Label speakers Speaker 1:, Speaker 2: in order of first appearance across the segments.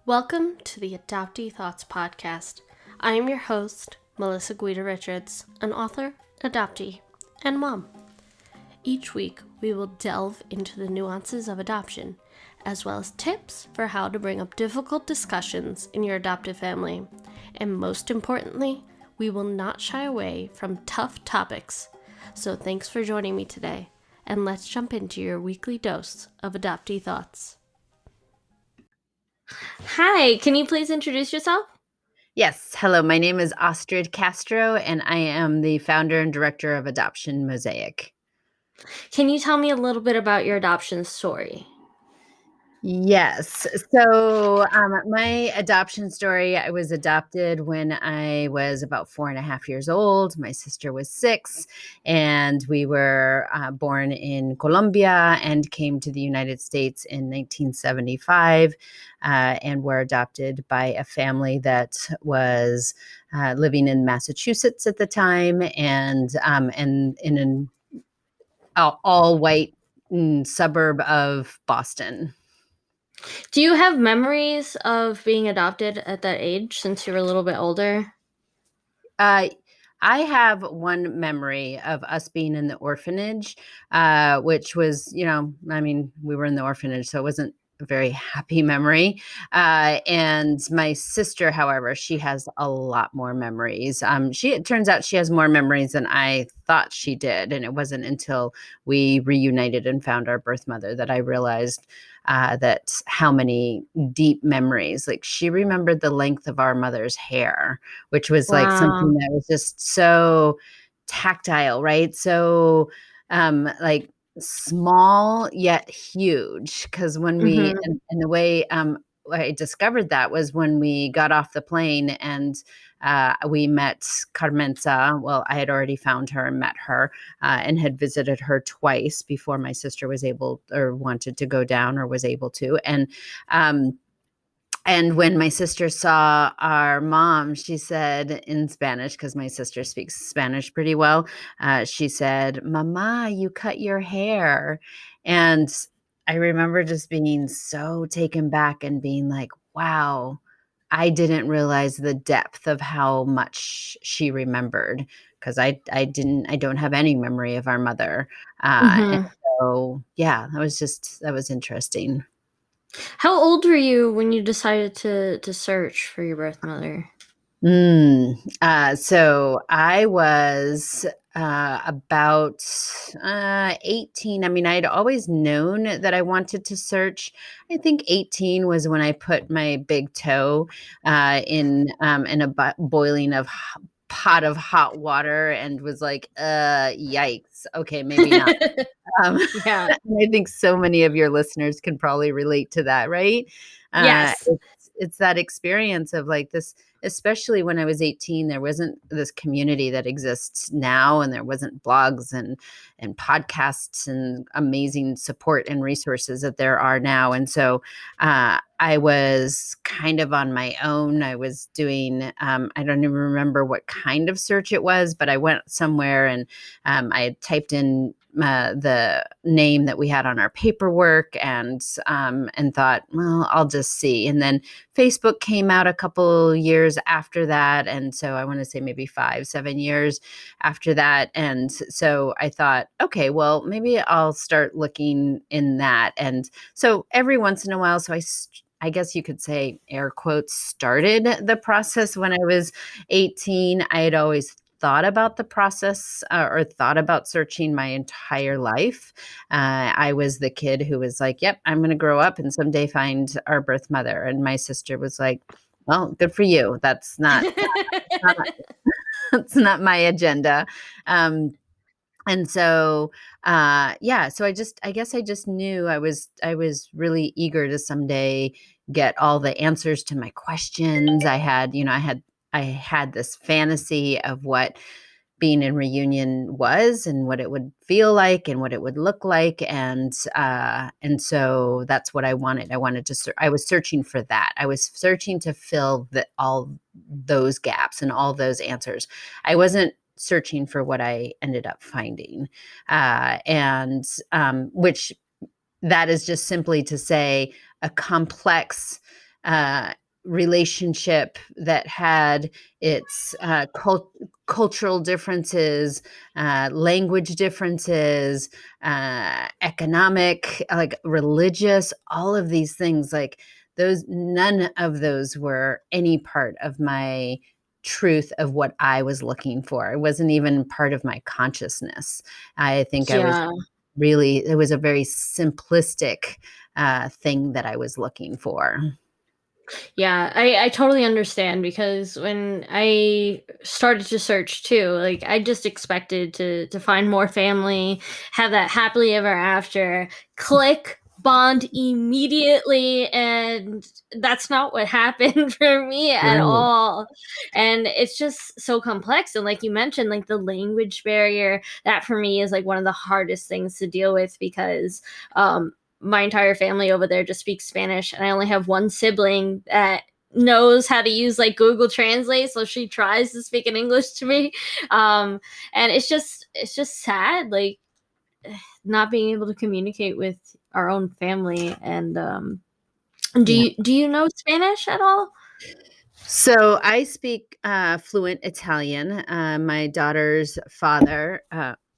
Speaker 1: Welcome to the Adoptee Thoughts podcast. I am your host, Melissa Guida-Richards, an author, adoptee, and mom. Each week, we will delve into the nuances of adoption, as well as tips for how to bring up difficult discussions in your adoptive family. And most importantly, we will not shy away from tough topics. So thanks for joining me today, and let's jump into your weekly dose of Adoptee Thoughts. Hi, can you please introduce yourself?
Speaker 2: Yes. Hello, my name is Astrid Castro, and I am the founder and director of Adoption Mosaic.
Speaker 1: Can you tell me a little bit about your adoption story?
Speaker 2: Yes. So my adoption story, I was adopted when I was about 4.5 years old. My sister was 6, and we were born in Colombia and came to the United States in 1975 and were adopted by a family that was living in Massachusetts at the time and in an all white suburb of Boston.
Speaker 1: Do you have memories of being adopted at that age since you were a little bit older?
Speaker 2: I have one memory of us being in the orphanage, which was, we were in the orphanage, so it wasn't a very happy memory. And my sister, however, she has a lot more memories. It turns out she has more memories than I thought she did. And it wasn't until we reunited and found our birth mother that I realized that how many deep memories. Like, she remembered the length of our mother's hair, which was like something that was just so tactile, right? So like small yet huge. Because when we and the way I discovered that was when we got off the plane and we met Carmenza. Well, I had already found her and met her and had visited her twice before my sister was able or wanted to go down or was able to. And when my sister saw our mom, she said in Spanish, because my sister speaks Spanish pretty well, she said, "Mama, you cut your hair." And I remember just being so taken back and being like, wow, I didn't realize the depth of how much she remembered, because I don't have any memory of our mother. And so, yeah, that was interesting.
Speaker 1: How old were you when you decided to search for your birth mother?
Speaker 2: So I was about 18. I mean, I'd always known that I wanted to search. I think 18 was when I put my big toe in a boiling of pot of hot water and was like, yikes. Okay, maybe not.
Speaker 1: Yeah.
Speaker 2: And I think so many of your listeners can probably relate to that, right?
Speaker 1: Yes.
Speaker 2: It's that experience of like this, especially when I was 18, there wasn't this community that exists now, and there wasn't blogs and podcasts and amazing support and resources that there are now. And so I was kind of on my own. I was doing, I don't even remember what kind of search it was, but I went somewhere and I had typed in the name that we had on our paperwork and thought, well, I'll just see. And then Facebook came out a couple years after that. And so I want to say maybe 5-7 years after that. And so I thought, okay, well, maybe I'll start looking in that. And so every once in a while, I guess you could say, air quotes, started the process when I was 18. I had always thought about the process or thought about searching my entire life. I was the kid who was like, yep, I'm going to grow up and someday find our birth mother. And my sister was like, well, good for you. That's not, that's not my agenda. And so, so I guess I just knew I was really eager to someday get all the answers to my questions. I had this fantasy of what being in reunion was and what it would feel like and what it would look like. And so that's what I wanted. I was searching for that. I was searching to fill all those gaps and all those answers. I wasn't searching for what I ended up finding. Which that is just simply to say a complex uh, relationship that had its cultural differences, language differences, economic, like religious, all of these things, like those, none of those were any part of my truth of what I was looking for. It wasn't even part of my consciousness. I think I was
Speaker 1: Yeah.
Speaker 2: really, it was a very simplistic thing that I was looking for.
Speaker 1: Yeah, I totally understand, because when I started to search too, like I just expected to find more family, have that happily ever after, click, bond immediately, and that's not what happened for me at
Speaker 2: Right.
Speaker 1: all. And it's just so complex, and like you mentioned, like the language barrier, that for me is like one of the hardest things to deal with, because my entire family over there just speaks Spanish, and I only have one sibling that knows how to use like Google Translate, so she tries to speak in English to me. And it's just sad, like not being able to communicate with our own family. And
Speaker 2: Yeah.
Speaker 1: do you know Spanish at all?
Speaker 2: So I speak fluent Italian. My daughter's father,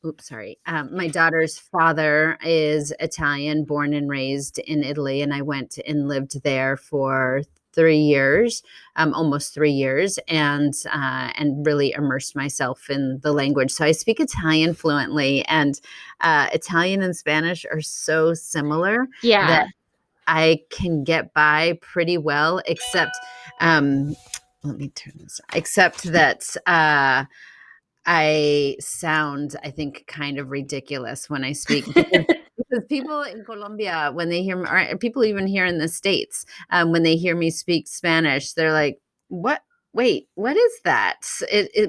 Speaker 2: oops, sorry. My daughter's father is Italian, born and raised in Italy, and I went and lived there for 3 years, almost 3 years, and really immersed myself in the language. So I speak Italian fluently, and Italian and Spanish are so similar that
Speaker 1: Yeah.
Speaker 2: I can get by pretty well, except um, let me turn this. Except that I sound, I think, kind of ridiculous when I speak, because people in Colombia, when they hear me, or people even here in the States, when they hear me speak Spanish, they're like, "What? Wait, what is that?"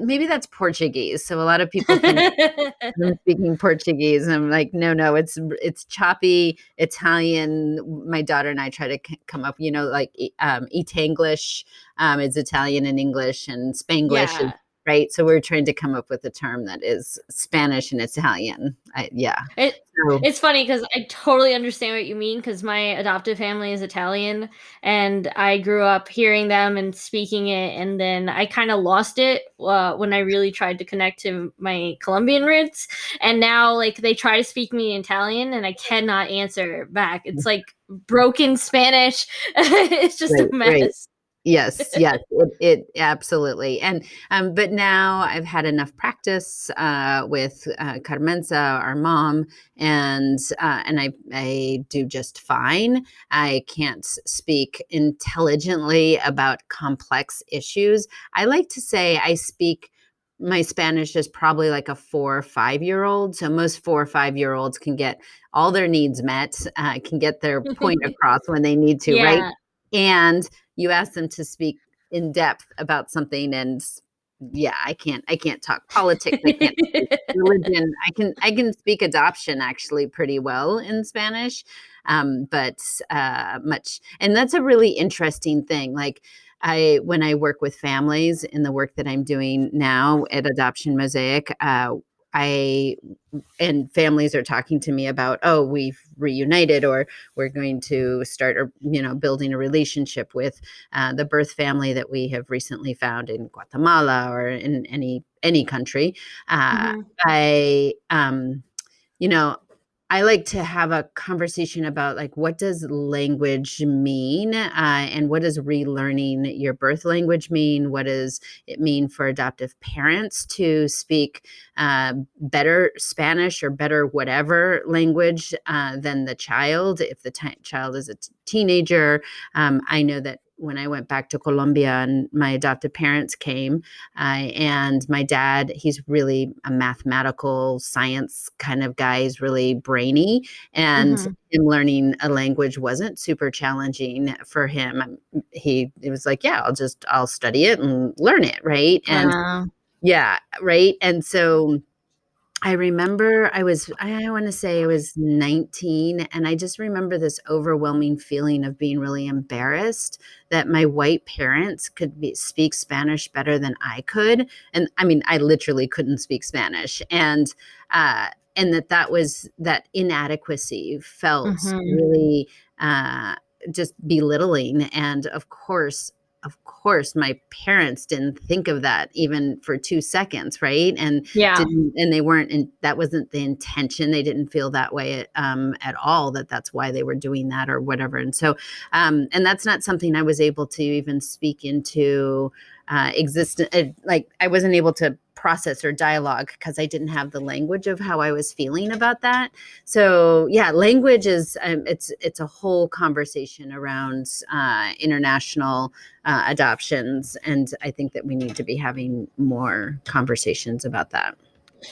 Speaker 2: Maybe that's Portuguese. So a lot of people think I'm speaking Portuguese. And I'm like, no, no, it's choppy Italian. My daughter and I try to come up, like Etanglish is Italian and English, and Spanglish is
Speaker 1: Yeah.
Speaker 2: right. So we're trying to come up with a term that is Spanish and Italian. Yeah.
Speaker 1: It
Speaker 2: So
Speaker 1: it's funny because I totally understand what you mean, because my adoptive family is Italian, and I grew up hearing them and speaking it, and then I kind of lost it when I really tried to connect to my Colombian roots, and now like they try to speak me in Italian, and I cannot answer back. It's like broken Spanish. It's just a
Speaker 2: right, right.
Speaker 1: mess.
Speaker 2: Yes, yes, it absolutely. And but now I've had enough practice with Carmenza, our mom, and I do just fine. I can't speak intelligently about complex issues. I like to say I speak. My Spanish is probably like a 4 or 5 year old. So most 4 or 5 year olds can get all their needs met, can get their point across when they need to, right?
Speaker 1: Yeah.
Speaker 2: And you ask them to speak in depth about something, and yeah, I can't talk politics, I can't speak religion. I can speak adoption actually pretty well in Spanish, but much, and that's a really interesting thing. Like when I work with families in the work that I'm doing now at Adoption Mosaic, I and families are talking to me about, oh, we've reunited, or we're going to start, or building a relationship with the birth family that we have recently found in Guatemala or in any country.
Speaker 1: Mhm.
Speaker 2: I you know I like to have a conversation about, like, what does language mean, and what does relearning your birth language mean? What does it mean for adoptive parents to speak better Spanish or better whatever language than the child, if the child is a teenager? I know that when I went back to Colombia and my adoptive parents came, and my dad, he's really a mathematical science kind of guy. He's really brainy, and
Speaker 1: Mhm.
Speaker 2: him learning a language wasn't super challenging for him. It was like, yeah, I'll study it and learn it, right? And
Speaker 1: Wow.
Speaker 2: yeah, right. And so I remember I want to say I was 19, and I just remember this overwhelming feeling of being really embarrassed that my white parents could speak Spanish better than I could. And I mean, I literally couldn't speak Spanish. And that inadequacy felt
Speaker 1: Mhm.
Speaker 2: really, uh, just belittling. And of course, my parents didn't think of that even for 2 seconds, right? And
Speaker 1: Yeah.
Speaker 2: they weren't, and that wasn't the intention. They didn't feel that way at all, that's why they were doing that or whatever. And so, and that's not something I was able to even speak into like I wasn't able to process or dialogue because I didn't have the language of how I was feeling about that. So yeah, language is it's a whole conversation around international adoptions, and I think that we need to be having more conversations about that.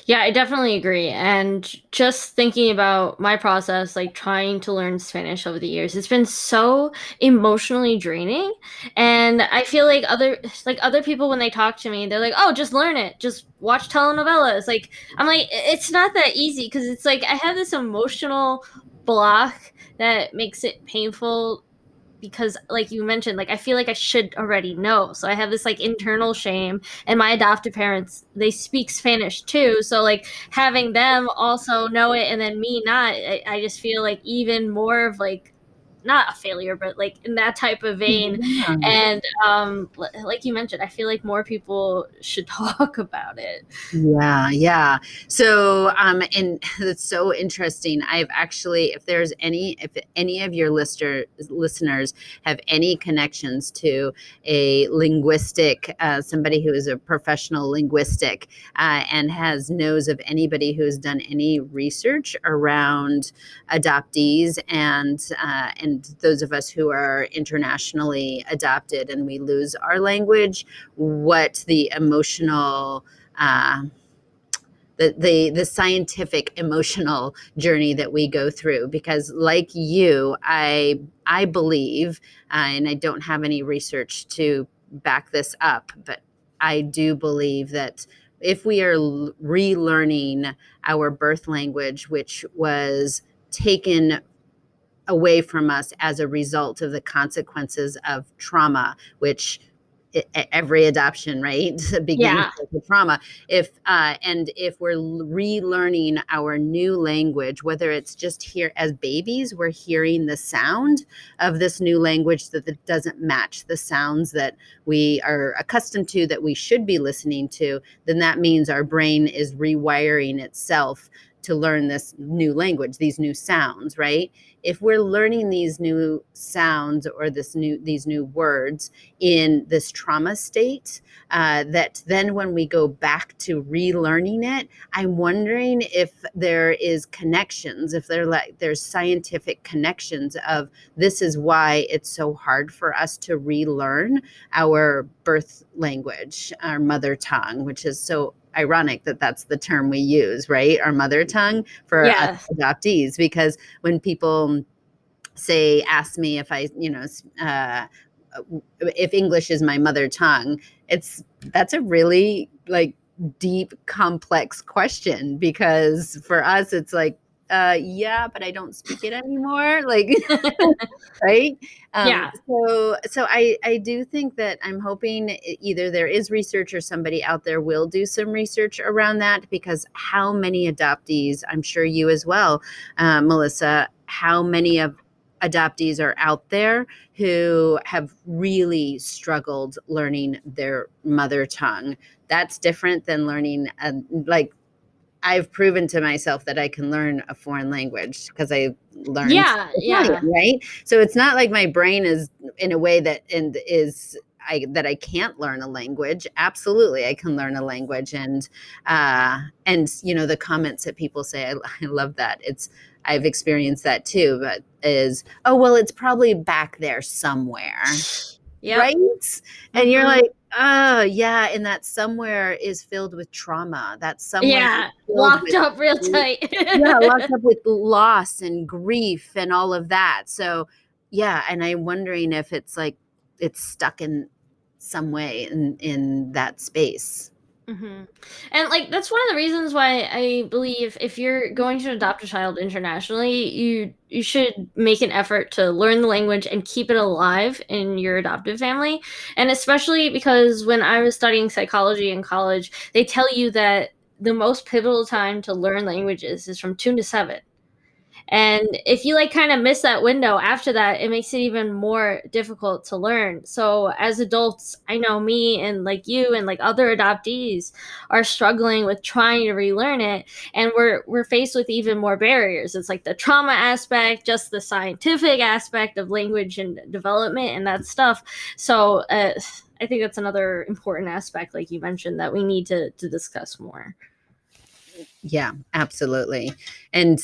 Speaker 1: Yeah, I definitely agree. And just thinking about my process, like trying to learn Spanish over the years, it's been so emotionally draining. And I feel like other people when they talk to me, they're like, "Oh, just learn it. Just watch telenovelas." Like I'm like, it's not that easy because it's like I have this emotional block that makes it painful because like you mentioned, like I feel like I should already know, so I have this like internal shame. And my adoptive parents, they speak Spanish too, so like having them also know it and then me not, I just feel like even more of like not a failure but like in that type of vein.
Speaker 2: Yeah.
Speaker 1: And like you mentioned, I feel like more people should talk about it.
Speaker 2: Yeah, yeah. So, and it's so interesting. I've actually, if any of your listeners have any connections to a linguistic, somebody who is a professional linguistic, and knows of anybody who's done any research around adoptees and those of us who are internationally adopted and we lose our language, what the emotional the scientific emotional journey that we go through, because like you, I believe, and I don't have any research to back this up, but I do believe that if we are relearning our birth language, which was taken away from us as a result of the consequences of trauma, which every adoption, right, begins
Speaker 1: Yeah.
Speaker 2: with trauma. If we're relearning our new language, whether it's just here as babies, we're hearing the sound of this new language that doesn't match the sounds that we are accustomed to, that we should be listening to, then that means our brain is rewiring itself to learn this new language, these new sounds, right? If we're learning these new sounds or these new words in this trauma state, that then when we go back to relearning it, I'm wondering if there is connections, if there's scientific connections of this is why it's so hard for us to relearn our birth language, our mother tongue, which is so ironic that that's the term we use, right? Our mother tongue for us
Speaker 1: Yeah.
Speaker 2: adoptees, because when people ask me if if English is my mother tongue, that's a really like deep, complex question, because for us it's like, yeah, but I don't speak it anymore. Like, right?
Speaker 1: Yeah.
Speaker 2: So I do think that I'm hoping either there is research or somebody out there will do some research around that, because how many adoptees, I'm sure you as well, Melissa, how many of adoptees are out there who have really struggled learning their mother tongue? That's different than learning, like, I've proven to myself that I can learn a foreign language because I learned
Speaker 1: Yeah.
Speaker 2: Italian,
Speaker 1: Yeah.
Speaker 2: right? So it's not like my brain is in a way that that I can't learn a language. Absolutely, I can learn a language, and the comments that people say, I love that. I've experienced that too, but is, oh well, it's probably back there somewhere,
Speaker 1: Yep.
Speaker 2: right? And you're
Speaker 1: Mm-hmm.
Speaker 2: like, oh yeah, and that somewhere is filled with trauma. That somewhere is
Speaker 1: Yeah.
Speaker 2: filled
Speaker 1: Locked
Speaker 2: with,
Speaker 1: up real tight.
Speaker 2: yeah, locked up with loss and grief and all of that. So yeah, and I'm wondering if it's like it's stuck in some way in that space.
Speaker 1: Hmm. And like that's one of the reasons why I believe if you're going to adopt a child internationally, you should make an effort to learn the language and keep it alive in your adoptive family. And especially because when I was studying psychology in college, they tell you that the most pivotal time to learn languages is from 2 to 7. And if you like kind of miss that window after that, it makes it even more difficult to learn. So as adults, I know me and like you and like other adoptees are struggling with trying to relearn it, and we're faced with even more barriers. It's like the trauma aspect, just the scientific aspect of language and development and that stuff. So I think that's another important aspect, like you mentioned, that we need to discuss more.
Speaker 2: Yeah, absolutely. And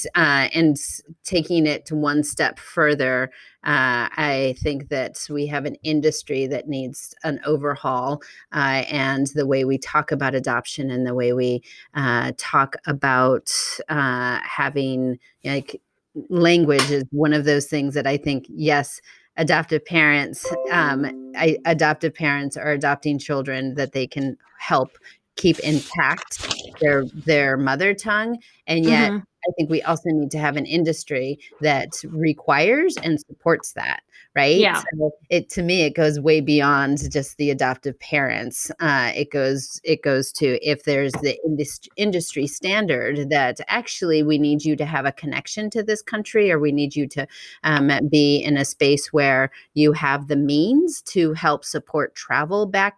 Speaker 2: taking it to one step further, I think that we have an industry that needs an overhaul, and the way we talk about adoption and the way we talk about having like language is one of those things that I think, yes, adoptive parents, adoptive parents are adopting children that they can help keep intact their mother tongue, and yet
Speaker 1: Mm-hmm.
Speaker 2: I think we also need to have an industry that requires and supports that, right?
Speaker 1: Yeah.
Speaker 2: So to me it goes way beyond just the adoptive parents. It goes to, if there's the industry standard that actually we need you to have a connection to this country, or we need you to be in a space where you have the means to help support travel back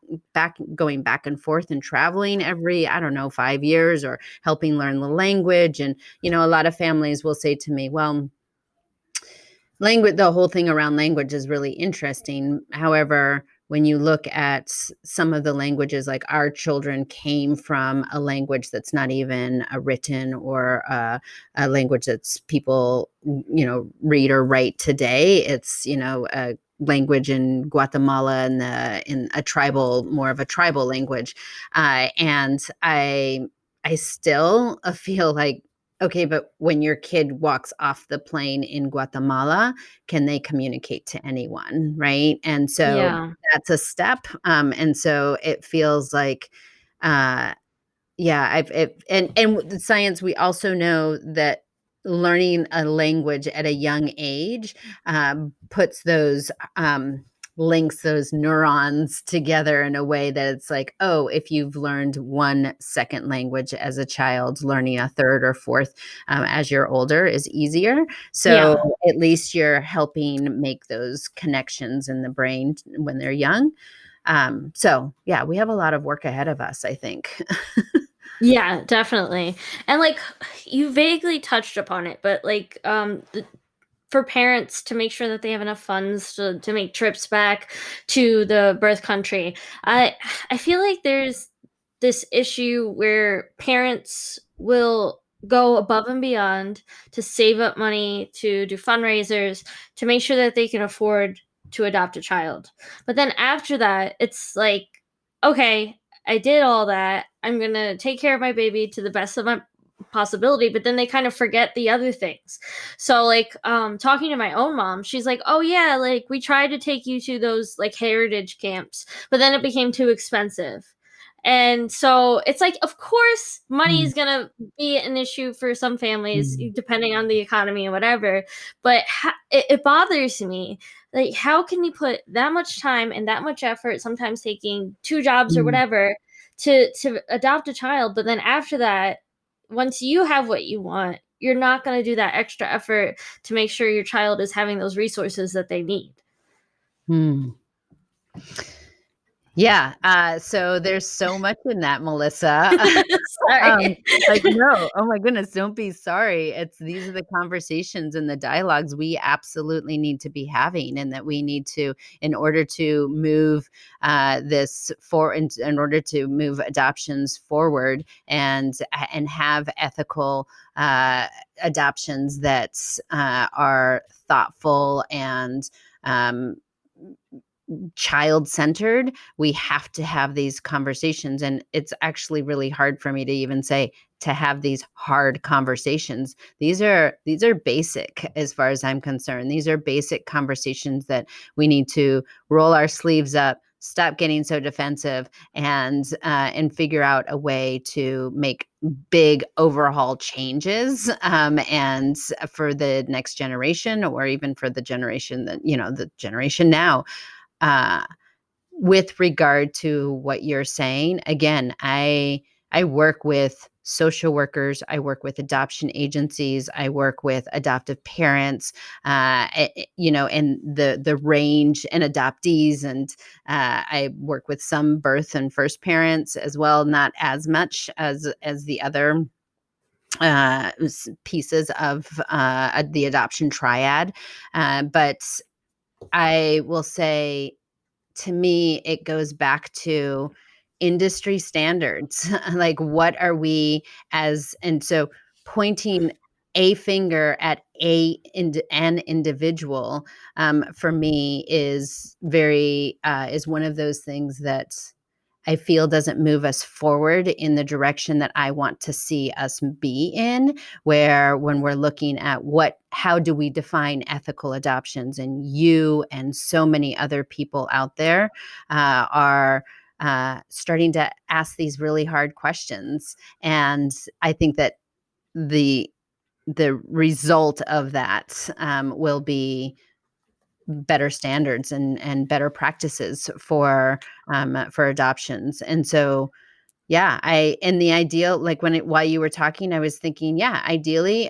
Speaker 2: going back and forth and traveling every, I don't know, 5 years, or helping learn the language. And a lot of families will say to me, well, language, the whole thing around language is really interesting. However, when you look at some of the languages, like our children came from a language that's not even a written or a language that's people, read or write today. It's, a language in Guatemala and in a tribal, more of a tribal language. And I still feel like, okay, but when your kid walks off the plane in Guatemala, can they communicate to anyone, right? And so
Speaker 1: Yeah.
Speaker 2: that's a step. And so it feels like, uh, yeah, and with the science, we also know that learning a language at a young age puts those links, those neurons together in a way that it's like, oh, if you've learned one second language as a child, learning a third or fourth as you're older is easier. So
Speaker 1: Yeah.
Speaker 2: at least you're helping make those connections in the brain when they're young. So yeah, we have a lot of work ahead of us, I think.
Speaker 1: Yeah, definitely. And like you vaguely touched upon it, but like for parents to make sure that they have enough funds to make trips back to the birth country. I feel like there's this issue where parents will go above and beyond to save up money to do fundraisers to make sure that they can afford to adopt a child. But then after that, it's like, okay, I did all that. I'm going to take care of my baby to the best of my possibility, but then they kind of forget the other things. So like talking to my own mom, she's like, "Oh yeah, like we tried to take you to those like heritage camps, but then it became too expensive." And so it's like, of course, money
Speaker 2: Mm,
Speaker 1: is going to be an issue for some families,
Speaker 2: mm,
Speaker 1: depending on the economy and whatever. But it bothers me. Like, how can you put that much time and that much effort, sometimes taking two jobs or
Speaker 2: mm,
Speaker 1: whatever, to adopt a child, but then after that, once you have what you want, you're not going to do that extra effort to make sure your child is having those resources that they need.
Speaker 2: mm. Yeah, so there's so much in that, Melissa.
Speaker 1: Sorry.
Speaker 2: Like, no, oh my goodness, don't be sorry. These are the conversations and the dialogues we absolutely need to be having, and that we need to, in order to move in order to move adoptions forward, and have ethical adoptions that are thoughtful and um, child-centered. We have to have these conversations, and it's actually really hard for me to even say to have these hard conversations. These are basic, as far as I'm concerned. These are basic conversations that we need to roll our sleeves up, stop getting so defensive, and figure out a way to make big overhaul changes, and for the next generation, or even for the generation that, the generation now. uh, with regard to what you're saying, again, I work with social workers, I work with adoption agencies, I work with adoptive parents, and the range and adoptees, and I work with some birth and first parents as well, not as much as the other pieces of the adoption triad, but I will say, to me, it goes back to industry standards. Like, what are we and so pointing a finger at an individual, for me is one of those things that I feel doesn't move us forward in the direction that I want to see us be in, where when we're looking at how do we define ethical adoptions, and you and so many other people out there are starting to ask these really hard questions. And I think that the result of that will be better standards and better practices for adoptions. And so, yeah, in the ideal, like while you were talking, I was thinking, yeah, ideally,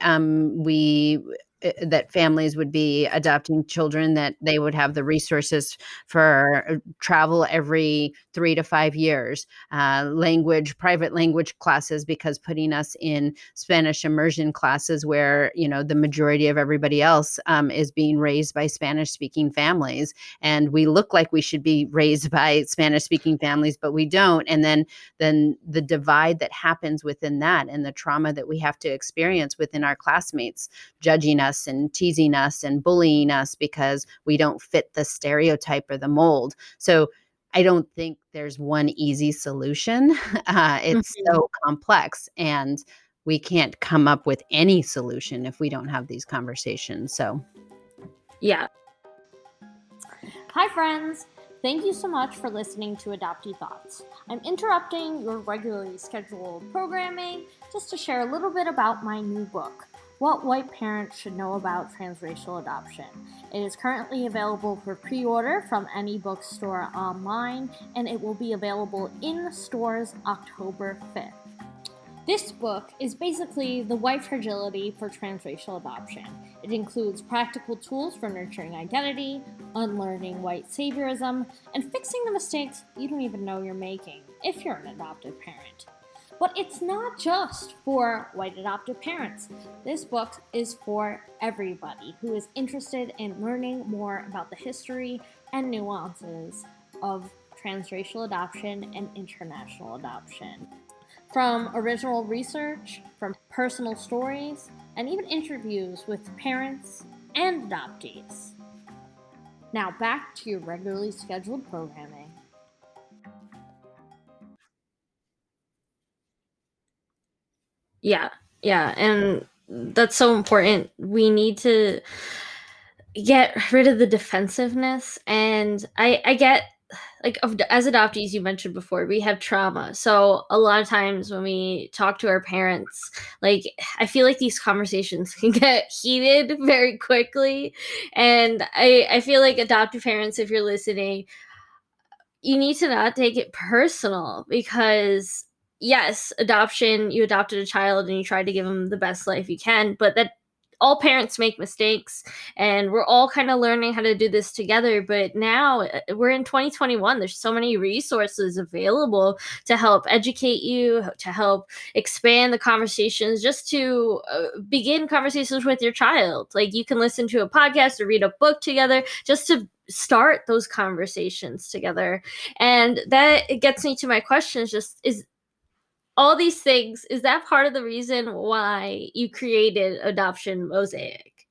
Speaker 2: that families would be adopting children, that they would have the resources for travel every 3 to 5 years, private language classes, because putting us in Spanish immersion classes where, the majority of everybody else is being raised by Spanish speaking families, and we look like we should be raised by Spanish speaking families, but we don't. And then the divide that happens within that, and the trauma that we have to experience within our classmates, judging us and teasing us and bullying us because we don't fit the stereotype or the mold. So I don't think there's one easy solution. It's so complex, and we can't come up with any solution if we don't have these conversations. So,
Speaker 1: yeah. Hi, friends. Thank you so much for listening to Adoptee Thoughts. I'm interrupting your regularly scheduled programming just to share a little bit about my new book, What White Parents Should Know About Transracial Adoption. It is currently available for pre-order from any bookstore online, and it will be available in stores October 5th. This book is basically the white fragility for transracial adoption. It includes practical tools for nurturing identity, unlearning white saviorism, and fixing the mistakes you don't even know you're making if you're an adoptive parent. But it's not just for white adoptive parents. This book is for everybody who is interested in learning more about the history and nuances of transracial adoption and international adoption. From original research, from personal stories, and even interviews with parents and adoptees. Now back to your regularly scheduled programming. Yeah, and that's so important. We need to get rid of the defensiveness, and I get, like, as adoptees, you mentioned before, we have trauma. So a lot of times when we talk to our parents, like, I feel like these conversations can get heated very quickly. And I feel like adoptive parents, if you're listening, you need to not take it personal, because yes, adoption, you adopted a child and you tried to give them the best life you can, but that all parents make mistakes, and we're all kind of learning how to do this together. But now we're in 2021. There's so many resources available to help educate you, to help expand the conversations, just to begin conversations with your child. Like, you can listen to a podcast or read a book together just to start those conversations together. And that gets me to my question, is all these things, is that part of the reason why you created Adoption Mosaic?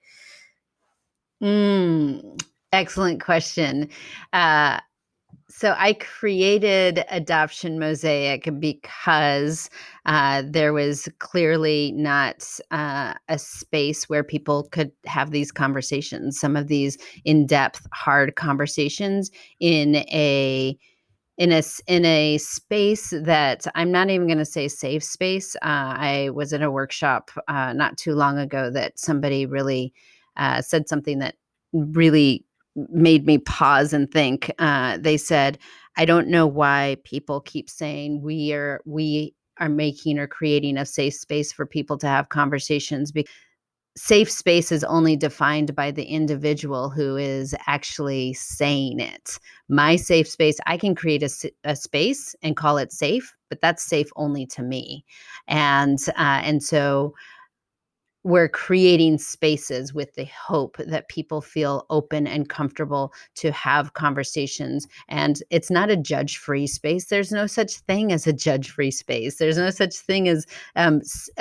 Speaker 2: Excellent question. So I created Adoption Mosaic because there was clearly not a space where people could have these conversations, some of these in-depth, hard conversations in a space that I'm not even going to say safe space. I was in a workshop not too long ago that somebody really said something that really made me pause and think. They said, "I don't know why people keep saying we are making or creating a safe space for people to have conversations. Safe space is only defined by the individual who is actually saying it. My safe space, I can create a space and call it safe, but that's safe only to me. And so we're creating spaces with the hope that people feel open and comfortable to have conversations. And it's not a judge-free space. There's no such thing as a judge-free space. There's no such thing as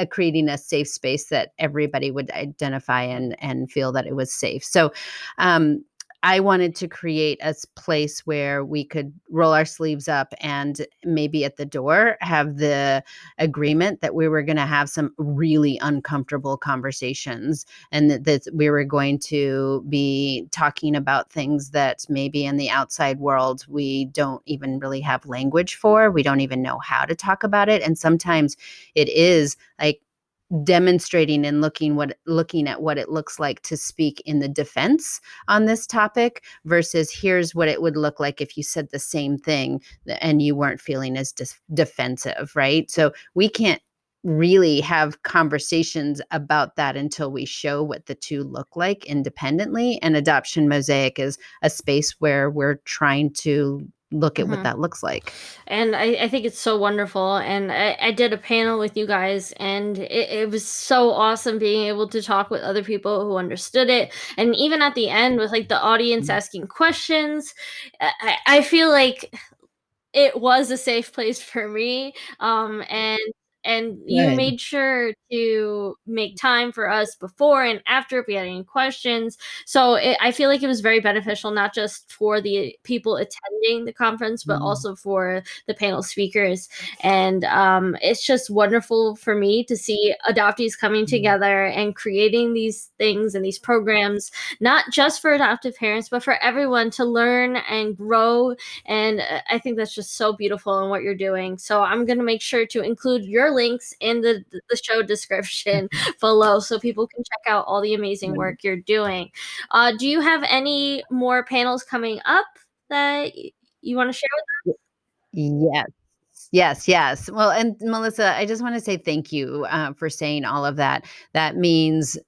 Speaker 2: creating a safe space that everybody would identify and feel that it was safe. So um, I wanted to create a place where we could roll our sleeves up and maybe at the door have the agreement that we were going to have some really uncomfortable conversations, and that we were going to be talking about things that maybe in the outside world we don't even really have language for. We don't even know how to talk about it. And sometimes it is like demonstrating and looking at what it looks like to speak in the defense on this topic versus here's what it would look like if you said the same thing and you weren't feeling as defensive, right? So we can't really have conversations about that until we show what the two look like independently. And Adoption Mosaic is a space where we're trying to look at what that looks like.
Speaker 1: And I think it's so wonderful. And I did a panel with you guys, and it was so awesome being able to talk with other people who understood it. And even at the end, with like the audience asking questions, I feel like it was a safe place for me. And you
Speaker 2: Good.
Speaker 1: made sure to make time for us before and after if we had any questions. So I feel like it was very beneficial, not just for the people attending the conference, but also for the panel speakers. And it's just wonderful for me to see adoptees coming together and creating these things and these programs, not just for adoptive parents, but for everyone to learn and grow. And I think that's just so beautiful in what you're doing. So I'm going to make sure to include your links in the show description below so people can check out all the amazing work you're doing. Do you have any more panels coming up that you want to share with us?
Speaker 2: Yes. Yes. Well, and Melissa, I just want to say thank you for saying all of that. That means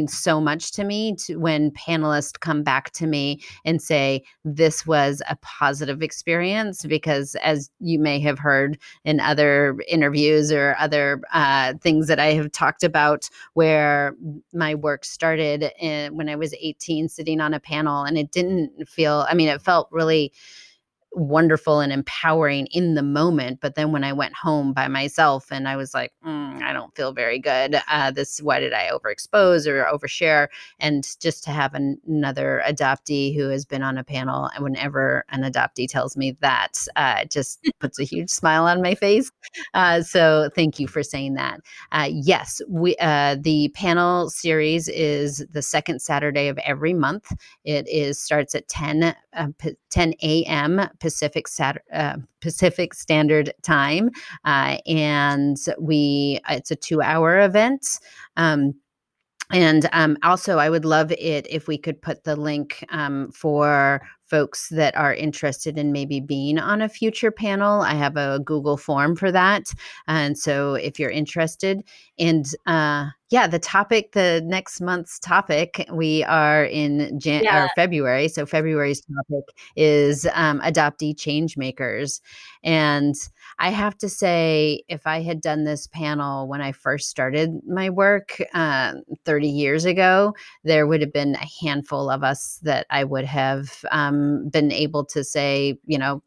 Speaker 2: so much to me when panelists come back to me and say this was a positive experience, because as you may have heard in other interviews or other things that I have talked about, where my work started when I was 18, sitting on a panel, and it didn't feel, I mean, it felt really wonderful and empowering in the moment. But then when I went home by myself and I was like, I don't feel very good. Why did I overexpose or overshare? And just to have another adoptee who has been on a panel, and whenever an adoptee tells me that, it just puts a huge smile on my face. So thank you for saying that. Yes, the panel series is the second Saturday of every month. It starts at 10 a.m. Pacific Standard Time, and it's a 2-hour event. And also, I would love it if we could put the link for folks that are interested in maybe being on a future panel. I have a Google form for that. And so if you're interested, and the next month's topic, we are in February. So February's topic is adoptee change makers. And I have to say, if I had done this panel when I first started my work 30 years ago, there would have been a handful of us that I would have been able to say,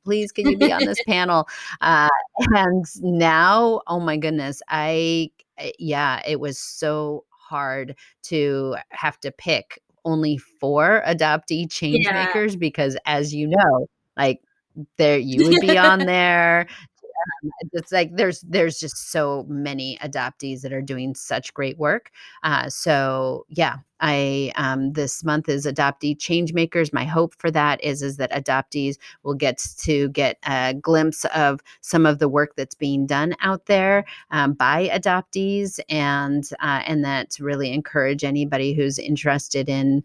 Speaker 2: please, can you be on this panel? And now, oh my goodness, it was so hard to have to pick only 4 adoptee change makers, because as you know, like you would be on there. It's like there's just so many adoptees that are doing such great work. So yeah, This month is Adoptee Changemakers. My hope for that is that adoptees will get a glimpse of some of the work that's being done out there by adoptees, and that really encourage anybody who's interested in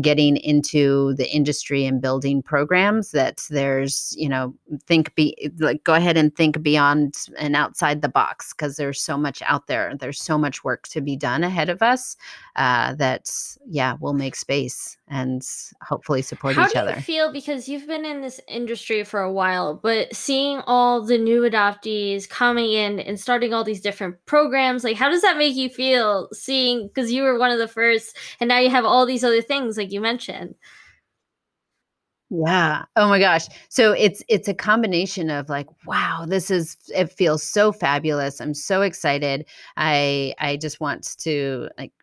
Speaker 2: getting into the industry and building programs, that there's, go ahead and think beyond and outside the box, because there's so much out there. There's so much work to be done ahead of us, that, we'll make space and hopefully support
Speaker 1: How
Speaker 2: each
Speaker 1: do you
Speaker 2: other.
Speaker 1: feel, because you've been in this industry for a while, but seeing all the new adoptees coming in and starting all these different programs, like how does that make you feel, seeing, because you were one of the first and now you have all these other things like you mentioned?
Speaker 2: Yeah. Oh my gosh. So it's a combination of like, wow, it feels so fabulous. I'm so excited. I just want to, like,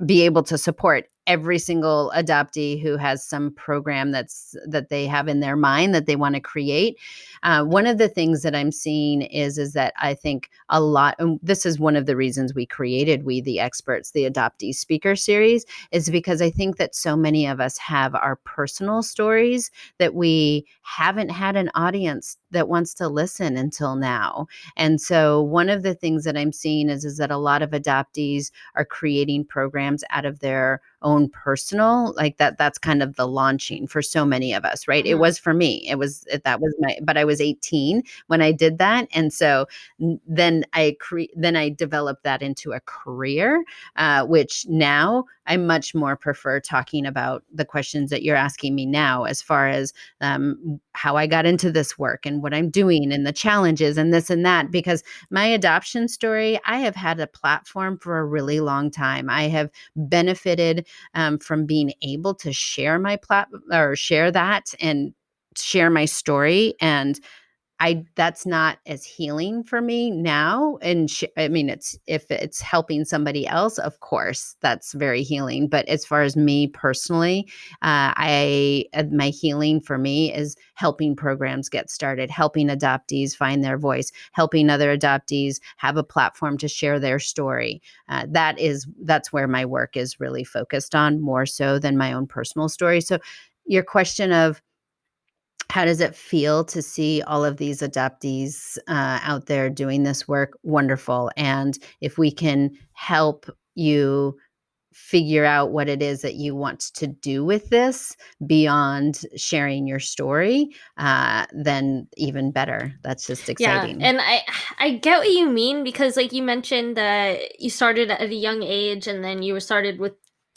Speaker 2: be able to support every single adoptee who has some program that they have in their mind that they want to create. One of the things that I'm seeing is that I think a lot, and this is one of the reasons we created We the Experts, the Adoptee Speaker Series, is because I think that so many of us have our personal stories that we haven't had an audience that wants to listen until now. And so one of the things that I'm seeing is that a lot of adoptees are creating programs out of their own personal, like that's kind of the launching for so many of us, right? It
Speaker 1: Mhm.
Speaker 2: was for me. That was but I was 18 when I did that. And so then I developed that into a career, which now I much more prefer talking about the questions that you're asking me now, as far as how I got into this work and what I'm doing and the challenges and this and that. Because my adoption story, I have had a platform for a really long time. I have benefited from being able to share share that and share my story. And that's not as healing for me now. And I mean, if it's helping somebody else, of course, that's very healing. But as far as me personally, my healing for me is helping programs get started, helping adoptees find their voice, helping other adoptees have a platform to share their story. That's where my work is really focused on, more so than my own personal story. So your question of, how does it feel to see all of these adoptees out there doing this work? Wonderful. And if we can help you figure out what it is that you want to do with this beyond sharing your story, then even better. That's just
Speaker 1: Yeah,
Speaker 2: exciting.
Speaker 1: and I get what you mean, because like you mentioned that you started at a young age and then you were started with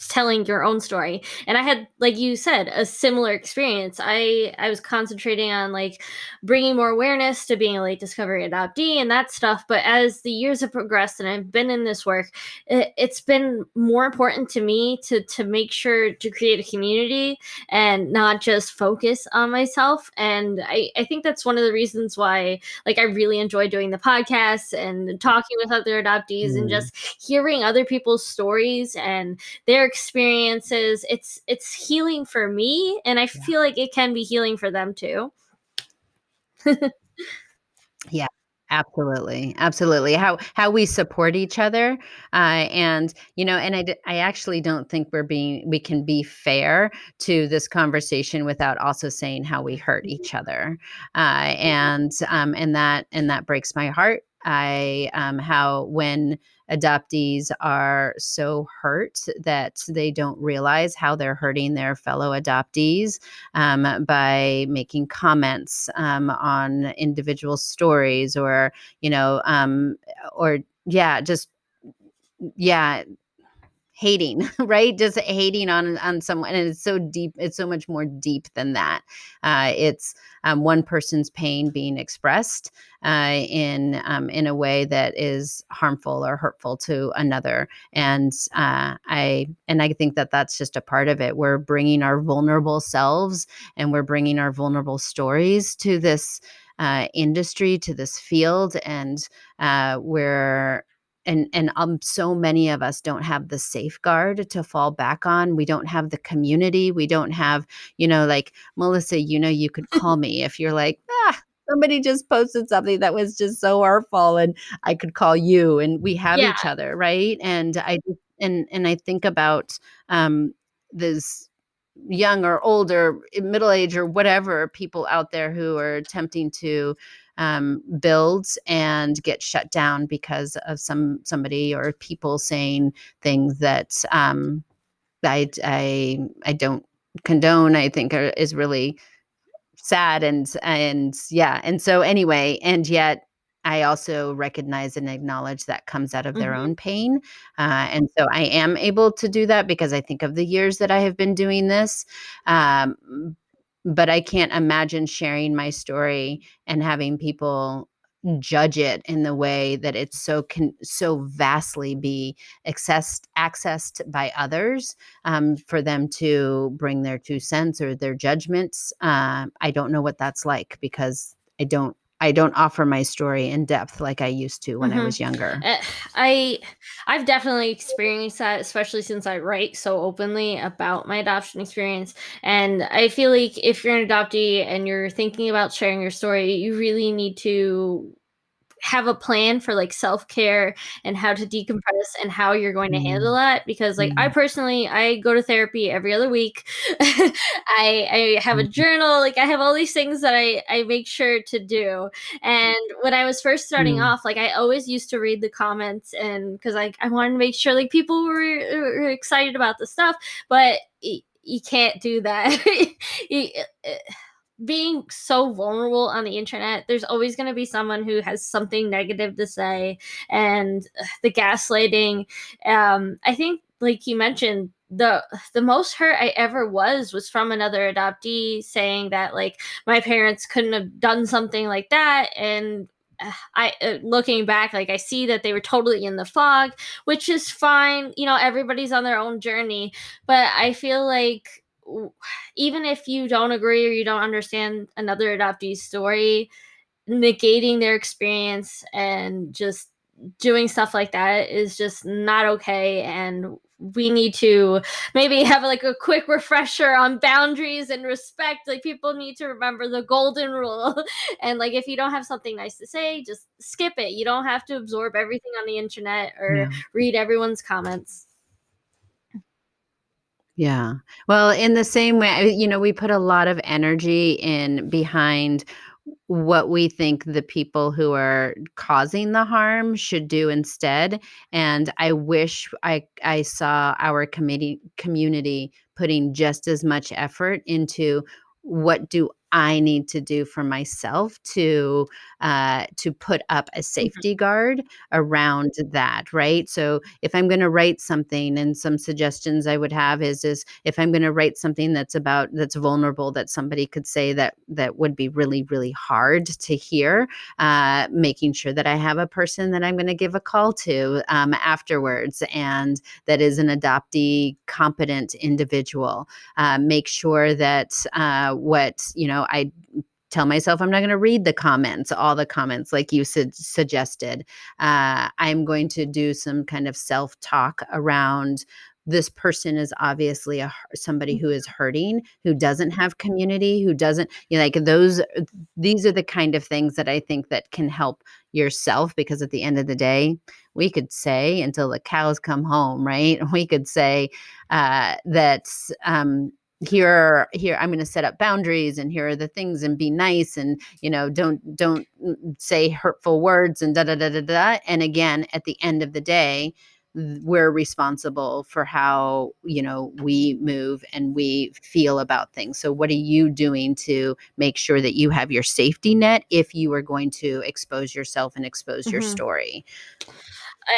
Speaker 1: telling your own story. And I had, like you said, a similar experience. I was concentrating on like bringing more awareness to being a late discovery adoptee and that stuff, but as the years have progressed and I've been in this work, it's been more important to me to make sure to create a community and not just focus on myself. And I think that's one of the reasons why, like, I really enjoy doing the podcast and talking with other adoptees and
Speaker 2: Mm,
Speaker 1: just hearing other people's stories and their experiences. It's healing for me, and I
Speaker 2: yeah.
Speaker 1: feel like it can be healing for them too.
Speaker 2: Yeah, absolutely, absolutely. How we support each other, and and I actually don't think we can be fair to this conversation without also saying how we hurt each other, and that breaks my heart. How when adoptees are so hurt that they don't realize how they're hurting their fellow adoptees, by making comments on individual stories, or you know or yeah, just yeah, hating, right? Just hating on someone. And it's so deep, it's so much more deep than that. It's one person's pain being expressed in a way that is harmful or hurtful to another. And I think that that's just a part of it. We're bringing our vulnerable selves and we're bringing our vulnerable stories to this industry, to this field. And we're so many of us don't have the safeguard to fall back on. We don't have the community. We don't have, like Melissa, you could call me if you're like, somebody just posted something that was just so hurtful, and I could call you, and we have
Speaker 1: Yeah.
Speaker 2: each other, right? and I think about this young or older, middle age or whatever people out there who are attempting to build and get shut down because of somebody or people saying things that I don't condone. I think is really sad and yeah. And so anyway, and yet I also recognize and acknowledge that comes out of their
Speaker 1: Mhm.
Speaker 2: own pain. And so I am able to do that because I think of the years that I have been doing this. But I can't imagine sharing my story and having people judge it in the way that it's so vastly be accessed by others, for them to bring their 2 cents or their judgments. I don't know what that's like because I don't offer my story in depth like I used to when I
Speaker 1: Mhm.
Speaker 2: was younger.
Speaker 1: Eh, I I've definitely experienced that, especially since I write so openly about my adoption experience. And I feel like if you're an adoptee and you're thinking about sharing your story, you really need to have a plan for like self-care and how to decompress and how you're going to handle
Speaker 2: Mm,
Speaker 1: that, because like I
Speaker 2: mm,
Speaker 1: personally, I go to therapy every other week. I have a
Speaker 2: mm,
Speaker 1: journal, like I have all these things that I make sure to do. And when I was first starting
Speaker 2: mm,
Speaker 1: off, like I always used to read the comments, and because like I wanted to make sure like people were excited about the stuff. But you can't do that. You- uh, Being so vulnerable on the internet, there's always going to be someone who has something negative to say. And the gaslighting, I think like you mentioned, the most hurt I ever was from another adoptee saying that like my parents couldn't have done something like that. And I looking back, like I see that they were totally in the fog, which is fine. Everybody's on their own journey. But I feel like even if you don't agree or you don't understand another adoptee's story, negating their experience and just doing stuff like that is just not okay. And we need to maybe have like a quick refresher on boundaries and respect. Like people need to remember the golden rule. And like if you don't have something nice to say, just skip it. You don't have to absorb everything on the internet or
Speaker 2: yeah.
Speaker 1: read everyone's comments.
Speaker 2: Yeah. Well, in the same way, we put a lot of energy in behind what we think the people who are causing the harm should do instead. And I wish I saw our community putting just as much effort into what do I need to do for myself to put up a
Speaker 1: Mhm.
Speaker 2: safety guard around that, right? So if I'm going to write something, and some suggestions I would have is if I'm going to write something that's vulnerable, that somebody could say that would be really really hard to hear, making sure that I have a person that I'm going to give a call to afterwards, and that is an adoptee competent individual. Make sure that I tell myself I'm not going to read all the comments like you suggested. I'm going to do some kind of self talk around this person is obviously somebody who is hurting, who doesn't have community, who doesn't, like these are the kind of things that I think that can help yourself, because at the end of the day, we could say until the cows come home, right? We could say that here I'm going to set up boundaries, and here are the things, and be nice, and don't say hurtful words, and da da da da da. And again, at the end of the day, we're responsible for how we move and we feel about things. So what are you doing to make sure that you have your safety net if you are going to expose yourself and expose your
Speaker 1: Mhm.
Speaker 2: story?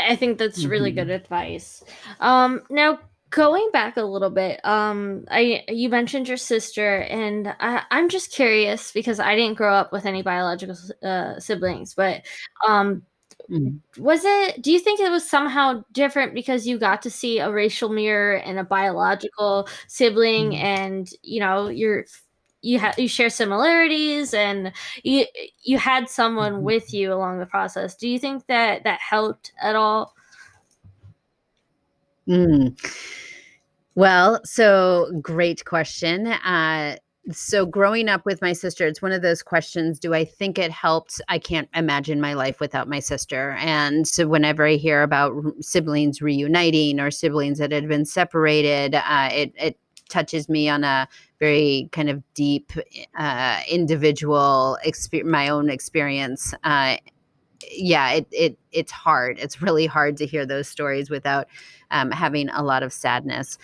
Speaker 1: I think that's really good
Speaker 2: Hmm.
Speaker 1: advice. Now going back a little bit, I you mentioned your sister, and I'm just curious because I didn't grow up with any biological siblings, but um,
Speaker 2: Mm,
Speaker 1: was it? Do you think it was somehow different because you got to see a racial mirror and a biological sibling,
Speaker 2: mm,
Speaker 1: and you share similarities, and you you had someone
Speaker 2: mhm.
Speaker 1: with you along the process. Do you think that that helped at all?
Speaker 2: Mm. Well, so great question. So growing up with my sister, it's one of those questions, do I think it helped? I can't imagine my life without my sister. And so whenever I hear about siblings reuniting or siblings that had been separated, it touches me on a very kind of deep, individual my own experience. Yeah, it's hard. It's really hard to hear those stories without having a lot of sadness.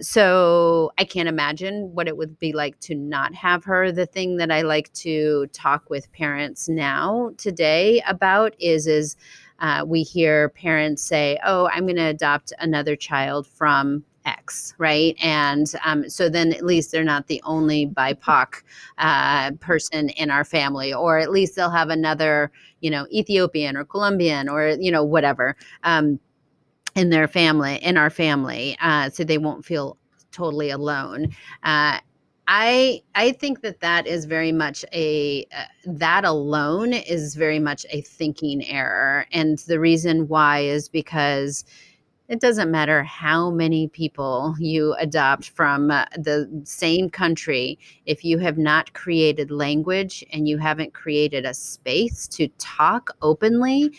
Speaker 2: So I can't imagine what it would be like to not have her. The thing that I like to talk with parents now today about is we hear parents say, "Oh, I'm going to adopt another child from X," right? And so then at least they're not the only BIPOC person in our family, or at least they'll have another, Ethiopian or Colombian or whatever. In their family, in our family, so they won't feel totally alone. I think that is very much that alone is very much a thinking error, and the reason why is because it doesn't matter how many people you adopt from the same country. If you have not created language and you haven't created a space to talk openly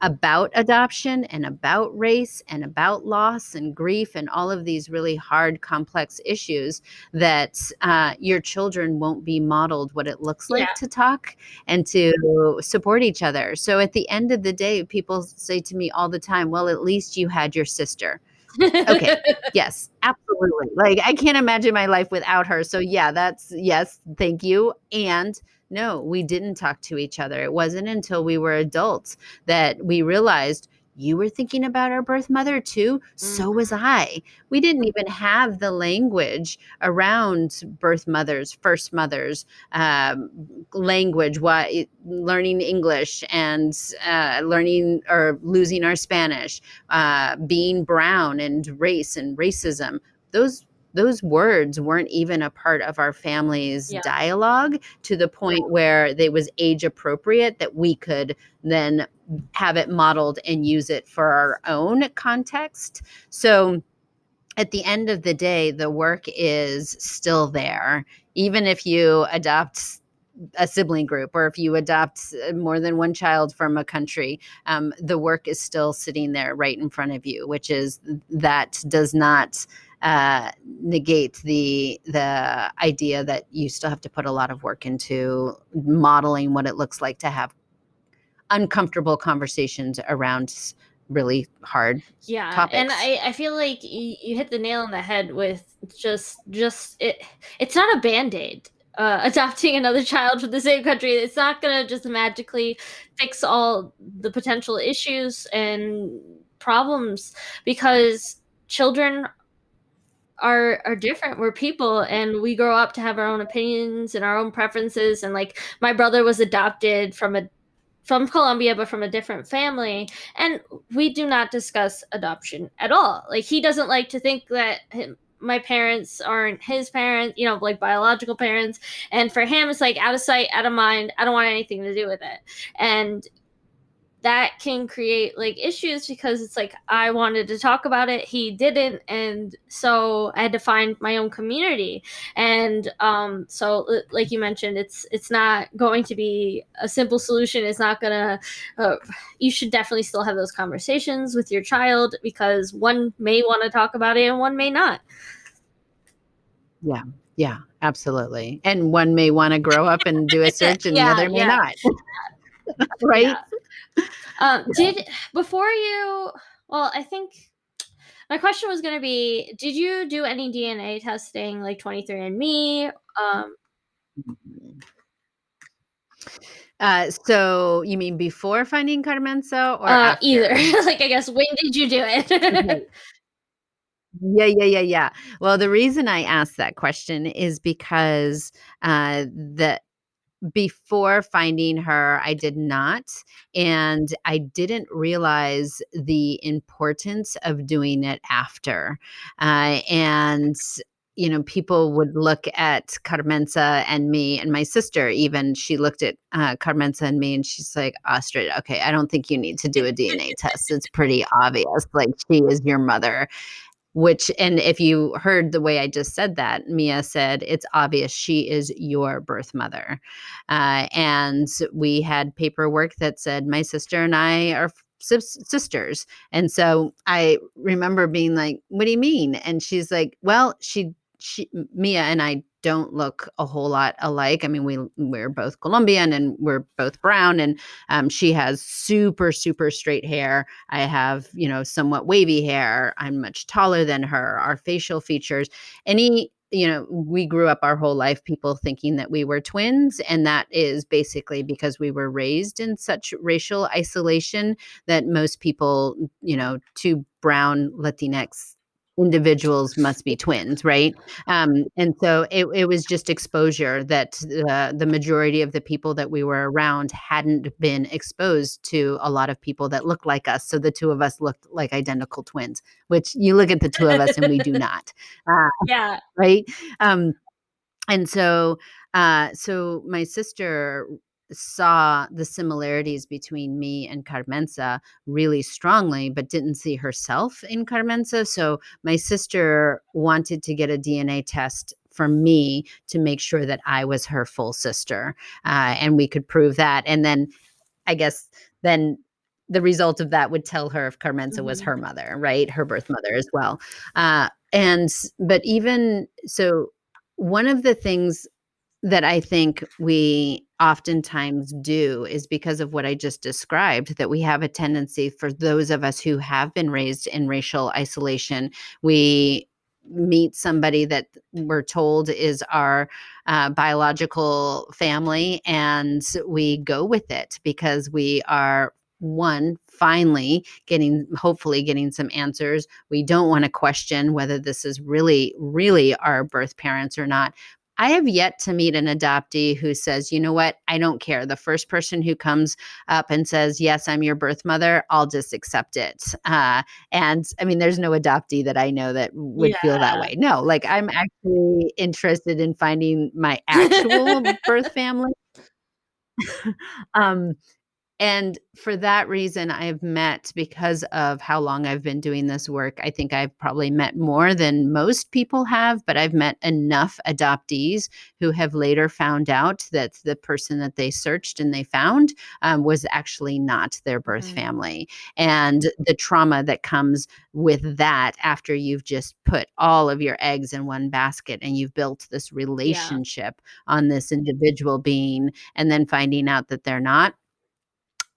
Speaker 2: about adoption and about race and about loss and grief and all of these really hard, complex issues, that your children won't be modeled what it looks
Speaker 1: Yeah.
Speaker 2: like to talk and to support each other. So at the end of the day, people say to me all the time, well, at least you had your sister. Okay. Yes, absolutely. Like, I can't imagine my life without her. So yeah, yes, thank you. And no, we didn't talk to each other. It wasn't until we were adults that we realized, you were thinking about our birth mother too. So was I. We didn't even have the language around birth mothers, first mothers, language, learning English and learning or losing our Spanish, being brown and race and racism. Those words weren't even a part of our family's
Speaker 1: Yeah.
Speaker 2: dialogue, to the point where they was age appropriate that we could then have it modeled and use it for our own context. So at the end of the day, the work is still there. Even if you adopt a sibling group, or if you adopt more than one child from a country, the work is still sitting there right in front of you, which is that does not negate the idea that you still have to put a lot of work into modeling what it looks like to have uncomfortable conversations around really hard
Speaker 1: Yeah, and
Speaker 2: topics.
Speaker 1: I feel like you hit the nail on the head with just it's not a band-aid. Adopting another child from the same country, it's not gonna just magically fix all the potential issues and problems, because children are different. We're people, and we grow up to have our own opinions and our own preferences. And like, my brother was adopted from Colombia, but from a different family. And we do not discuss adoption at all. Like, he doesn't like to think that my parents aren't his parents, like biological parents. And for him, it's like out of sight, out of mind. I don't want anything to do with it. And that can create like issues, because it's like, I wanted to talk about it, he didn't, and so I had to find my own community. And so like you mentioned, it's not going to be a simple solution. It's not gonna you should definitely still have those conversations with your child, because one may want to talk about it and one may not.
Speaker 2: Yeah. Yeah, absolutely. And one may want to grow up and do a search and the
Speaker 1: Yeah,
Speaker 2: other may
Speaker 1: yeah,
Speaker 2: not. Right?
Speaker 1: yeah. Did before you well, I think my question was gonna be, did you do any DNA testing, like 23andMe?
Speaker 2: So you mean before finding Carmenza or
Speaker 1: Either.
Speaker 2: after?
Speaker 1: Like, I guess, when did you do it?
Speaker 2: Okay. Yeah. Well, the reason I asked that question is because the before finding her, I did not, and I didn't realize the importance of doing it after. And people would look at Carmenza and me, and my sister even, she looked at Carmenza and me, and she's like, Astrid, okay, I don't think you need to do a DNA test. It's pretty obvious. Like, she is your mother. and if you heard the way I just said that, Mia said, it's obvious she is your birth mother. And we had paperwork that said my sister and I are sisters. And so I remember being like, what do you mean? And she's like, well, Mia and I don't look a whole lot alike. I mean, we're both Colombian and we're both brown, and she has super, super straight hair. I have, somewhat wavy hair. I'm much taller than her. Our facial features, we grew up our whole life people thinking that we were twins. And that is basically because we were raised in such racial isolation that most people, two brown Latinx individuals must be twins, right? And so it was just exposure that the majority of the people that we were around hadn't been exposed to a lot of people that looked like us. So the two of us looked like identical twins, which you look at the two of us and we do not.
Speaker 1: Yeah.
Speaker 2: Right. And so my sister saw the similarities between me and Carmenza really strongly, but didn't see herself in Carmenza. So my sister wanted to get a DNA test for me to make sure that I was her full sister, and we could prove that. And then I guess then the result of that would tell her if Carmenza was her mother, right? Her birth mother as well. But even so, one of the things that I think we oftentimes do is because of what I just described, that we have a tendency, for those of us who have been raised in racial isolation, we meet somebody that we're told is our biological family, and we go with it because we are finally hopefully getting some answers. We don't want to question whether this is really, really our birth parents or not. I have yet to meet an adoptee who says, you know what, I don't care. The first person who comes up and says, yes, I'm your birth mother, I'll just accept it. And I mean, there's no adoptee that I know that would feel that way. No, like I'm actually interested in finding my actual birth family. And for that reason, I've met, because of how long I've been doing this work, I think I've probably met more than most people have, but I've met enough adoptees who have later found out that the person that they searched and they found was actually not their birth family. And the trauma that comes with that after you've just put all of your eggs in one basket and you've built this relationship on this individual being, and then finding out that they're not.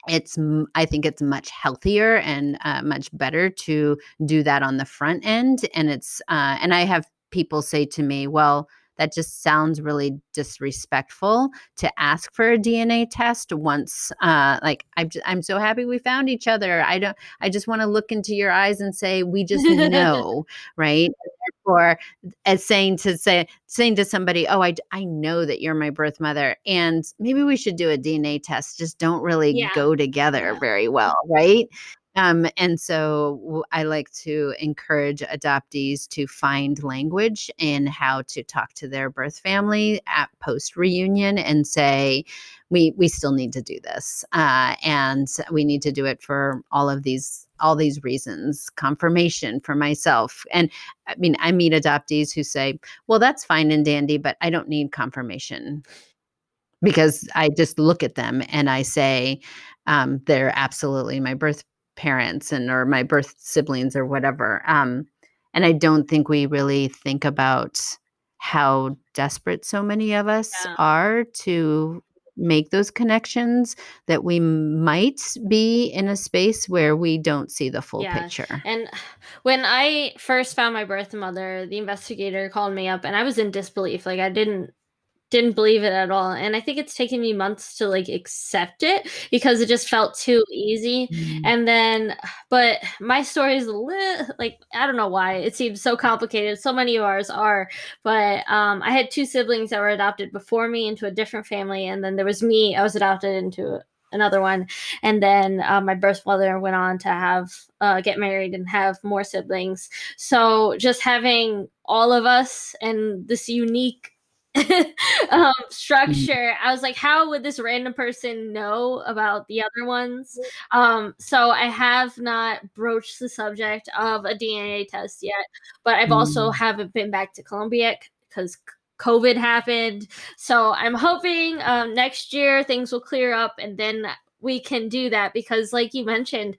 Speaker 2: I think it's much healthier and much better to do that on the front end. And and I have people say to me, well, that just sounds really disrespectful to ask for a DNA test once, like, I'm so happy we found each other. I just want to look into your eyes and say, we just know, right? Or as saying to somebody, oh, I know that you're my birth mother, and maybe we should do a DNA test, just don't really go together very well, right? And so I like to encourage adoptees to find language in how to talk to their birth family at post reunion and say, we still need to do this, and we need to do it for all these reasons. Confirmation for myself. And I mean, I meet adoptees who say, well, that's fine and dandy, but I don't need confirmation, because I just look at them and I say, they're absolutely my birth parents or my birth siblings or whatever. And I don't think we really think about how desperate so many of us are to make those connections, that we might be in a space where we don't see the full picture.
Speaker 1: And when I first found my birth mother, the investigator called me up and I was in disbelief. Like, I didn't believe it at all. And I think it's taken me months to like accept it because it just felt too easy. And then, but my story is a little, like, I don't know why it seems so complicated. So many of ours are, but I had two siblings that were adopted before me into a different family. And then there was me, I was adopted into another one. And then my birth mother went on to have, get married and have more siblings. So just having all of us and this unique structure. I was like, how would this random person know about the other ones? So I have not broached the subject of a DNA test yet, but I've also
Speaker 2: Mm.
Speaker 1: haven't been back to Colombia because COVID happened. So I'm hoping next year things will clear up and then we can do that because, like you mentioned,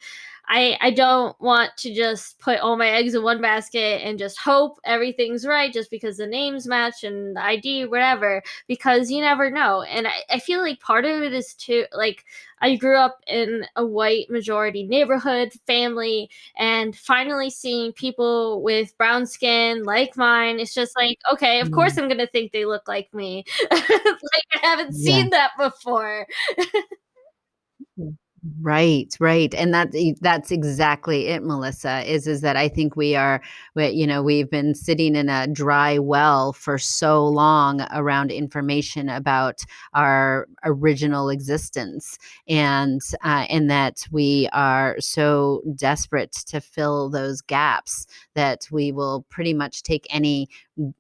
Speaker 1: I don't want to just put all my eggs in one basket and just hope everything's right just because the names match and the ID, whatever, because you never know. And I feel like part of it is too, like, I grew up in a white majority neighborhood family, and finally seeing people with brown skin like mine, it's just like, okay, of course
Speaker 2: Mm.
Speaker 1: I'm going to think they look like me. Like, I haven't
Speaker 2: Yeah.
Speaker 1: seen that before.
Speaker 2: Right, right. And that's exactly it, Melissa, is that I think we've been sitting in a dry well for so long around information about our original existence, and that we are so desperate to fill those gaps that we will pretty much take any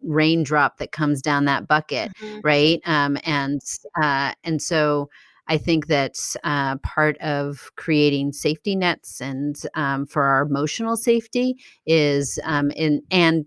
Speaker 2: raindrop that comes down that bucket,
Speaker 1: Mhm.
Speaker 2: right? And so I think that part of creating safety nets and for our emotional safety is and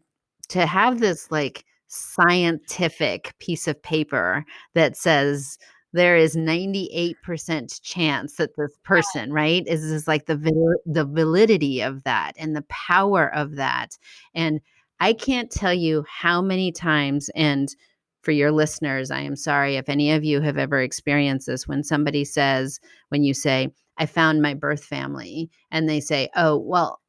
Speaker 2: to have this like scientific piece of paper that says there is 98% chance that this person, right, is like the validity of that and the power of that. And I can't tell you how many times, and for your listeners, I am sorry if any of you have ever experienced this, when you say, I found my birth family, and they say, oh, well,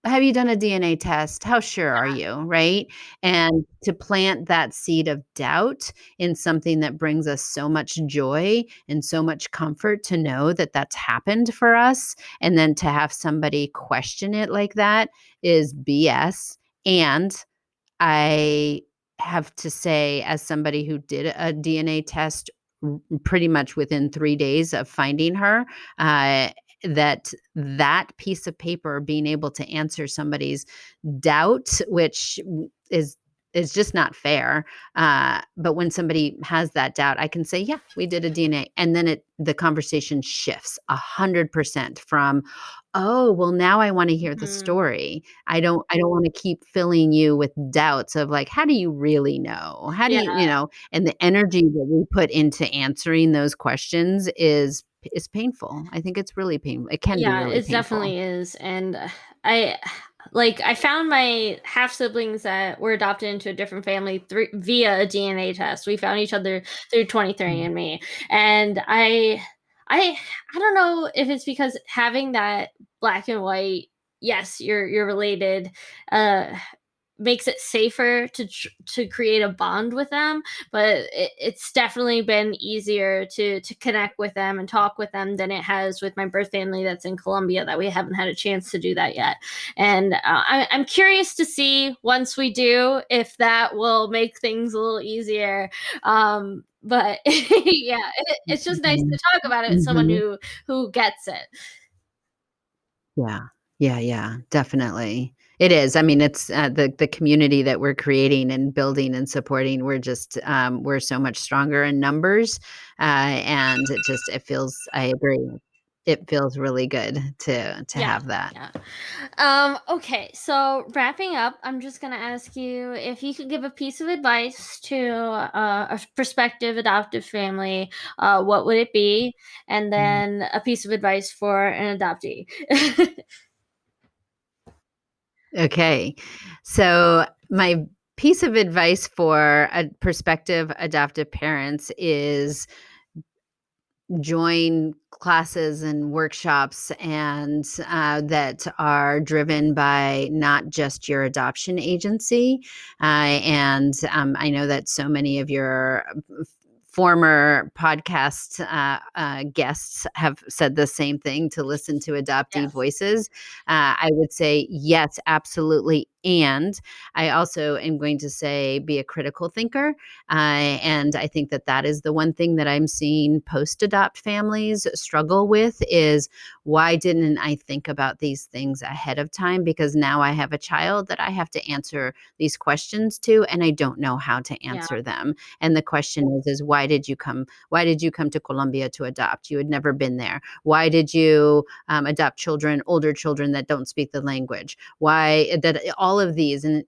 Speaker 2: have you done a DNA test? How sure are you? Right. And to plant that seed of doubt in something that brings us so much joy and so much comfort to know that that's happened for us. And then to have somebody question it like that is BS. And I have to say, as somebody who did a DNA test pretty much within 3 days of finding her, uh, that piece of paper being able to answer somebody's doubt, which is just not fair. But when somebody has that doubt, I can say, "Yeah, we did a DNA," and then the conversation shifts 100% from, "Oh, well, now I want to hear the
Speaker 1: Mhm.
Speaker 2: story. I don't want to keep filling you with doubts of like, how do you really know? How do
Speaker 1: Yeah.
Speaker 2: you, you know?" And the energy that we put into answering those questions is painful. I think it's really painful. It can be
Speaker 1: Yeah,
Speaker 2: really
Speaker 1: it
Speaker 2: painful.
Speaker 1: definitely is. And I I found my half siblings that were adopted into a different family through via a DNA test. We found each other through
Speaker 2: Mm.
Speaker 1: 23andMe. And I I don't know if it's because having that black and white, yes, you're related, uh makes it safer to create a bond with them, but it's definitely been easier to connect with them and talk with them than it has with my birth family that's in Colombia, that we haven't had a chance to do that yet. And I'm curious to see once we do if that will make things a little easier. But yeah, it's just nice
Speaker 2: Mhm.
Speaker 1: to talk about it with someone
Speaker 2: Mhm.
Speaker 1: who gets it.
Speaker 2: Yeah. Yeah, yeah, definitely. It is. I mean, it's the community that we're creating and building and supporting. We're so much stronger in numbers, and it feels. I agree. It feels really good to
Speaker 1: Yeah,
Speaker 2: have that.
Speaker 1: yeah. Okay, so wrapping up, I'm just gonna ask you if you could give a piece of advice to a prospective adoptive family, what would it be? And
Speaker 2: Mm.
Speaker 1: then a piece of advice for an adoptee.
Speaker 2: Okay, so my piece of advice for a prospective adoptive parents is join classes and workshops and that are driven by not just your adoption agency. And I know that so many of your former podcast guests have said the same thing, to listen to adoptee
Speaker 1: Yes.
Speaker 2: voices. I would say yes, absolutely. And I also am going to say be a critical thinker. And I think that that is the one thing that I'm seeing post-adopt families struggle with is, why didn't I think about these things ahead of time? Because now I have a child that I have to answer these questions to, and I don't know how to answer them. And the question is why did you come to Colombia to adopt? You had never been there. Why did you adopt older children that don't speak the language? Why that all of these? And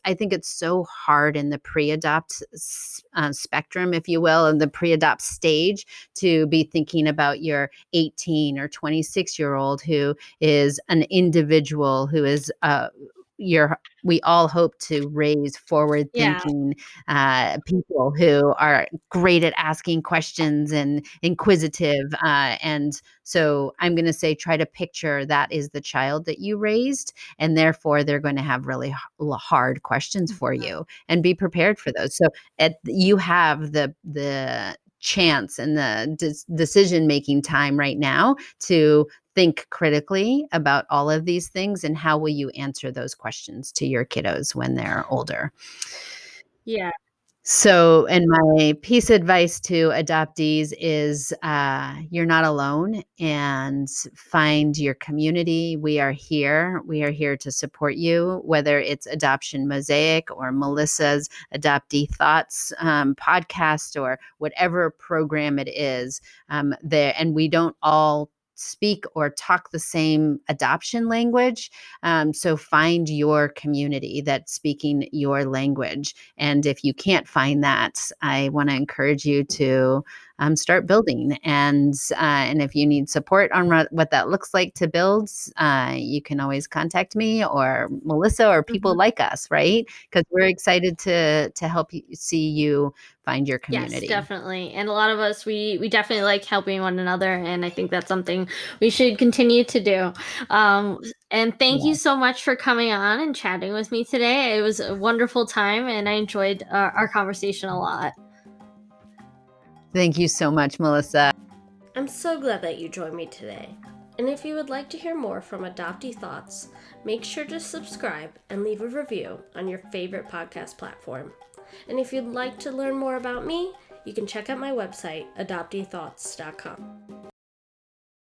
Speaker 2: I think it's so hard in the pre-adopt spectrum, if you will, in the pre-adopt stage, to be thinking about your 18 or 26-year-old who is an individual who is we all hope to raise forward-thinking people who are great at asking questions and inquisitive. And so I'm going to say, try to picture that is the child that you raised, and therefore they're going to have really hard questions for you, and be prepared for those. So you have the chance and the decision-making time right now to think critically about all of these things, and how will you answer those questions to your kiddos when they're older.
Speaker 1: Yeah.
Speaker 2: So, and my piece of advice to adoptees is you're not alone, and find your community. We are here. We are here to support you, whether it's Adoption Mosaic or Melissa's Adoptee Thoughts podcast, or whatever program it is there. And we don't all speak or talk the same adoption language. So find your community that's speaking your language. And if you can't find that, I want to encourage you to start building. And if you need support on what that looks like to build, you can always contact me or Melissa or people like us, right? Because we're excited to help you see you find your community.
Speaker 1: Yes, definitely. And a lot of us, we definitely like helping one another, and I think that's something we should continue to do. And thank you so much for coming on and chatting with me today. It was a wonderful time, and I enjoyed our conversation a lot.
Speaker 2: Thank you so much, Melissa.
Speaker 1: I'm so glad that you joined me today. And if you would like to hear more from Adoptee Thoughts, make sure to subscribe and leave a review on your favorite podcast platform. And if you'd like to learn more about me, you can check out my website, adopteethoughts.com.